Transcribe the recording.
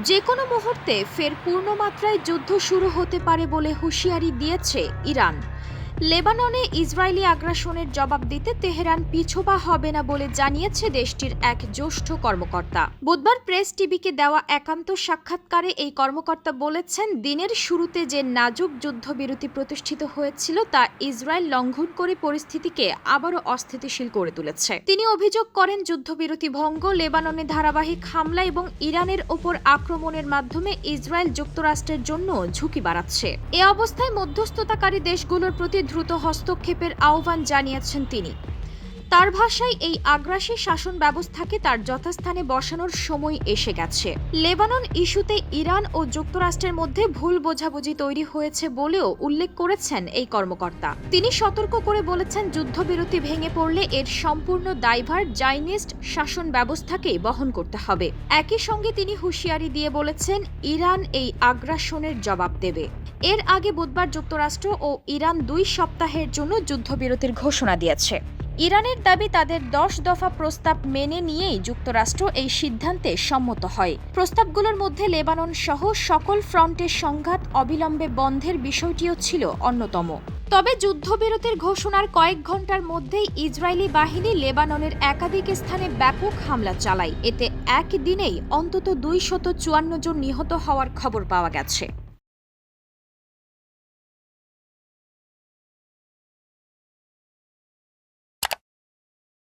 যে কোনো মুহূর্তে ফের পূর্ণমাত্রায় যুদ্ধ শুরু হতে পারে বলে হুঁশিয়ারি দিয়েছে ইরান। লেবাননে ইসরায়েলি আগ্রাসনের জবাব দিতে তেহরান পিছপা হবে না বলে জানিয়েছে দেশটির এক জ্যেষ্ঠ কর্মকর্তা। বুধবার প্রেস টিভিকে দেওয়া একান্ত সাক্ষাৎকারে এই কর্মকর্তা বলেছেন, দিনের শুরুতে যে নাজুক যুদ্ধবিরতি প্রতিষ্ঠিত হয়েছিল তা ইসরায়েল লঙ্ঘন করে পরিস্থিতিকে আবারও অস্থিতিশীল করে তুলেছে। তিনি অভিযোগ করেন, যুদ্ধবিরতি ভঙ্গ, লেবাননে ধারাবাহিক হামলা এবং ইরানের ওপর আক্রমণের মাধ্যমে ইসরায়েল যুক্তরাষ্ট্রের জন্য ঝুঁকি বাড়াচ্ছে। এ অবস্থায় মধ্যস্থতাকারী দেশগুলোর প্রতি দ্রুত হস্তক্ষেপের আহ্বান জানিয়েছেন তিনি। তার ভাষায়, এই আগ্রাসী শাসন ব্যবস্থাকে তার যথাস্থানে বসানোর সময় এসে গেছে। লেবানন ইস্যুতে ইরান ও যুক্তরাষ্ট্রের মধ্যে ভুল বোঝাবুঝি তৈরি হয়েছে বলেও উল্লেখ করেছেন এই কর্মকর্তা। তিনি সতর্ক করে বলেছেন, যুদ্ধবিরতি ভেঙে পড়লে এর সম্পূর্ণ দায়ভার জায়নিস্ট শাসন ব্যবস্থাকেই বহন করতে হবে। একই সঙ্গে তিনি হুঁশিয়ারি দিয়ে বলেছেন, ইরান এই আগ্রাসনের জবাব দেবে। এর আগে বুধবার যুক্তরাষ্ট্র ও ইরান 2 সপ্তাহের জন্য যুদ্ধবিরতির ঘোষণা দিয়েছে। ইরানের দাবি, তাদের 10 দফা প্রস্তাব মেনে নিয়েই যুক্তরাষ্ট্র এই সিদ্ধান্তে সম্মত হয়। প্রস্তাবগুলোর মধ্যে লেবানন সহ সকল ফ্রন্টের সংঘাত অবিলম্বে বন্ধের বিষয়টিও ছিল অন্যতম। তবে যুদ্ধবিরতির ঘোষণার কয়েক ঘন্টার মধ্যেই ইসরায়েলি বাহিনী লেবাননের একাধিক স্থানে ব্যাপক হামলা চালায়। এতে একদিনেই অন্তত 254 জন নিহত হওয়ার খবর পাওয়া গেছে।